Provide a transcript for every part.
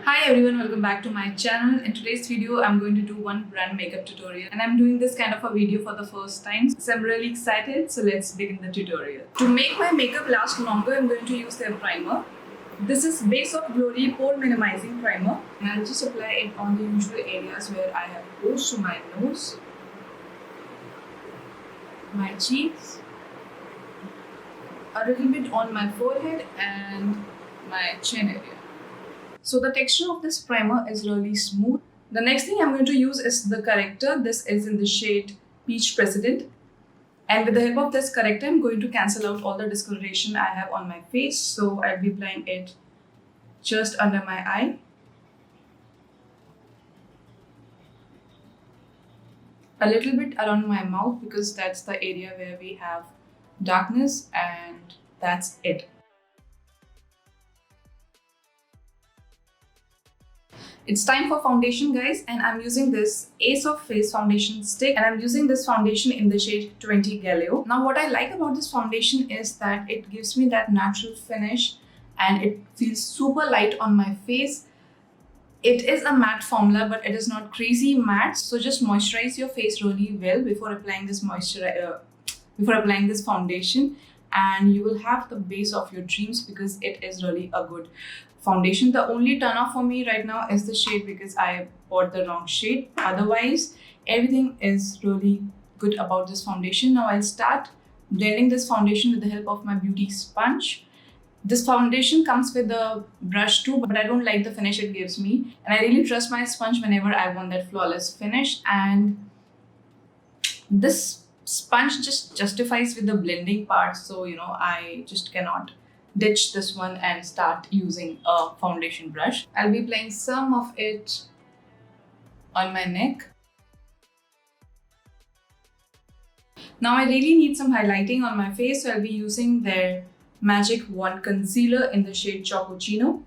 Hi everyone, welcome back to my channel. In today's video, I'm going to do one brand makeup tutorial and I'm doing this kind of a video for the first time. So I'm really excited. So let's begin the tutorial. To make my makeup last longer, I'm going to use their primer. This is Base of Glory Pore Minimizing Primer and I'll just apply it on the usual areas where I have pores, to my nose, my cheeks, a little bit on my forehead and my chin area. So the texture of this primer is really smooth. The next thing I'm going to use is the corrector. This is in the shade Peach President. And with the help of this corrector, I'm going to cancel out all the discoloration I have on my face. So I'll be applying it just under my eye. A little bit around my mouth because that's the area where we have darkness, and that's it. It's time for foundation, guys, and I'm using this Ace of Face foundation stick, and I'm using this foundation in the shade 20 Galao. Now what I like about this foundation is that it gives me that natural finish and it feels super light on my face. It is a matte formula, but it is not crazy matte, so just moisturize your face really well before applying this foundation, and you will have the base of your dreams because it is really a good foundation. The only turn off for me right now is the shade because I bought the wrong shade. Otherwise, everything is really good about this foundation. Now I'll start blending this foundation with the help of my beauty sponge. This foundation comes with a brush too, but I don't like the finish it gives me. And I really trust my sponge whenever I want that flawless finish. And this sponge just justifies with the blending part. So, I just cannot ditch this one and start using a foundation brush. I'll be applying some of it on my neck. Now I really need some highlighting on my face, so I'll be using their Magic Wand Concealer in the shade Chococcino.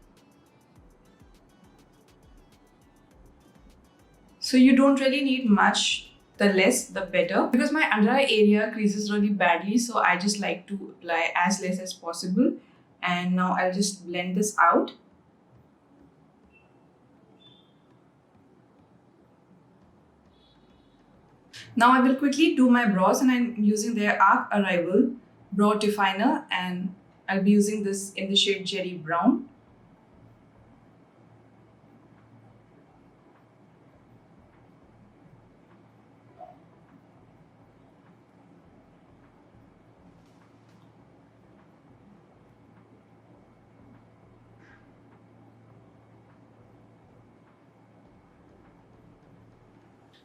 So you don't really need much, the less the better, because my under eye area creases really badly, so I just like to apply as less as possible. And now I'll just blend this out. Now I will quickly do my brows, and I'm using their Arc Arrival Brow Definer, and I'll be using this in the shade Cherry Brown.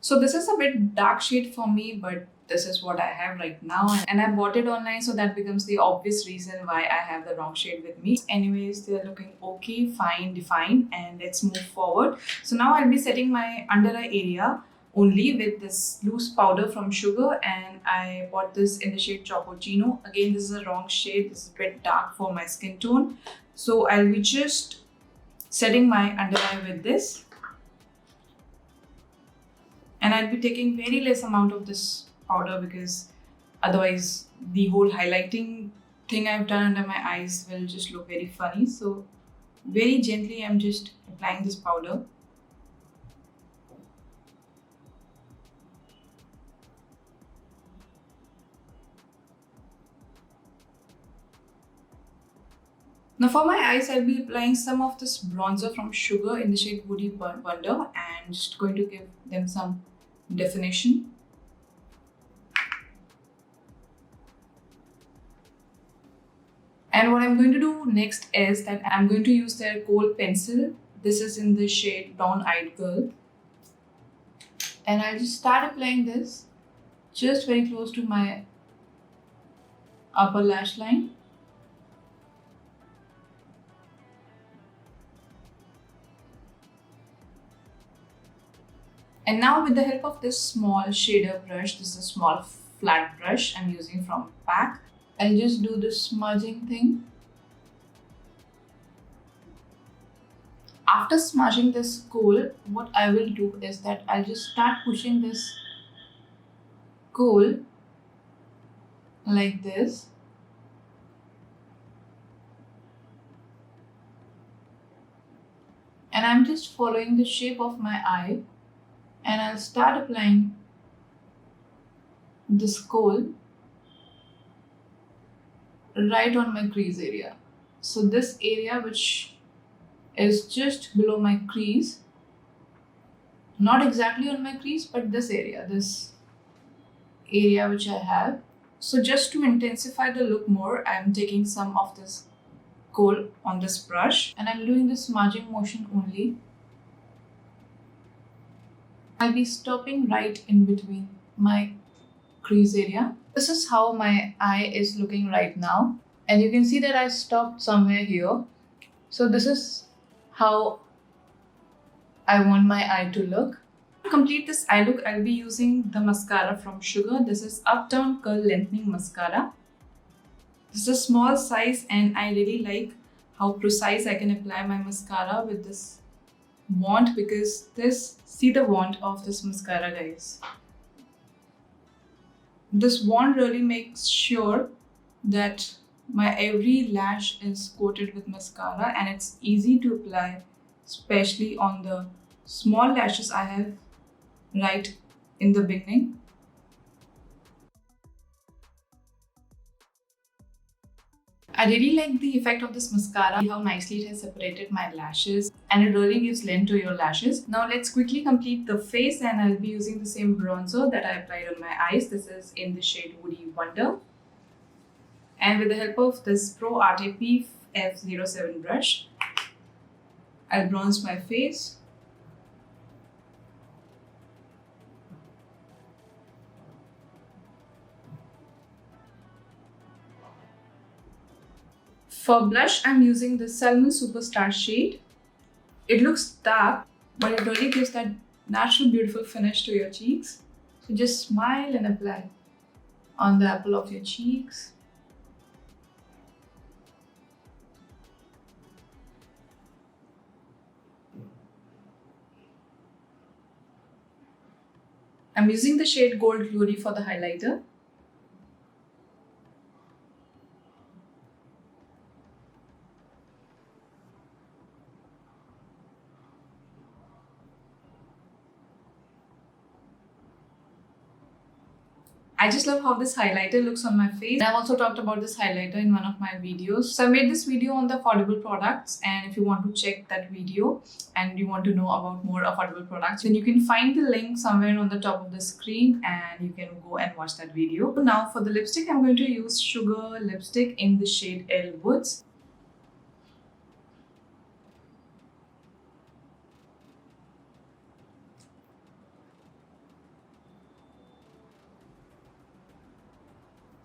So this is a bit dark shade for me, but this is what I have right now, and I bought it online, so that becomes the obvious reason why I have the wrong shade with me. Anyways, they're looking okay, fine, defined, and let's move forward. So now I'll be setting my under eye area only with this loose powder from Sugar, and I bought this in the shade Chococcino. Again, this is a wrong shade. This is a bit dark for my skin tone. So I'll be just setting my under eye with this. And I'll be taking very less amount of this powder because otherwise the whole highlighting thing I've done under my eyes will just look very funny. So very gently I'm just applying this powder. Now for my eyes, I'll be applying some of this bronzer from Sugar in the shade Woody Wonder, and just going to give them some definition. And what I'm going to do next is that I'm going to use their Kohl pencil. This is in the shade Brown Eyed Girl. And I'll just start applying this just very close to my upper lash line. And now with the help of this small shader brush, this is a small flat brush I'm using from PAC, I'll just do this smudging thing. After smudging this kohl, what I will do is that I'll just start pushing this kohl like this. And I'm just following the shape of my eye, and I'll start applying this kohl right on my crease area. So this area which is just below my crease, not exactly on my crease, but this area which I have. So just to intensify the look more, I'm taking some of this kohl on this brush and I'm doing this smudging motion only. I'll be stopping right in between my crease area. This is how my eye is looking right now, and you can see that I stopped somewhere here. So this is how I want my eye to look. To complete this eye look, I'll be using the mascara from Sugar. This is Uptown Curl Lengthening Mascara. This is a small size and I really like how precise I can apply my mascara with this wand, because see the wand of this mascara, guys. This wand really makes sure that my every lash is coated with mascara and it's easy to apply, especially on the small lashes I have right in the beginning. I really like the effect of this mascara, how nicely it has separated my lashes, and it really gives length to your lashes. Now let's quickly complete the face, and I'll be using the same bronzer that I applied on my eyes. This is in the shade Woody Wonder. And with the help of this Pro Arte F07 brush, I'll bronze my face. For blush, I'm using the Salmon Superstar shade. It looks dark, but it really gives that natural, beautiful finish to your cheeks. So just smile and apply on the apple of your cheeks. I'm using the shade Gold Glory for the highlighter. I just love how this highlighter looks on my face. I've also talked about this highlighter in one of my videos. So I made this video on the affordable products, and if you want to check that video and you want to know about more affordable products, then you can find the link somewhere on the top of the screen and you can go and watch that video. Now for the lipstick, I'm going to use Sugar lipstick in the shade Elle Woods.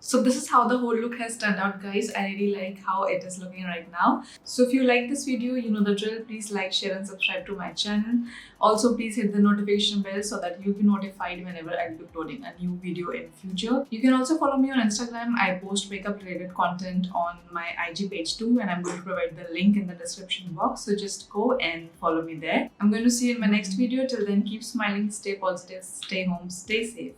So this is how the whole look has turned out, guys. I really like how it is looking right now. So if you like this video, you know the drill. Please like, share and subscribe to my channel. Also, please hit the notification bell so that you'll be notified whenever I'll be uploading a new video in future. You can also follow me on Instagram. I post makeup related content on my IG page too, and I'm going to provide the link in the description box. So just go and follow me there. I'm going to see you in my next video. Till then, keep smiling, stay positive, stay home, stay safe.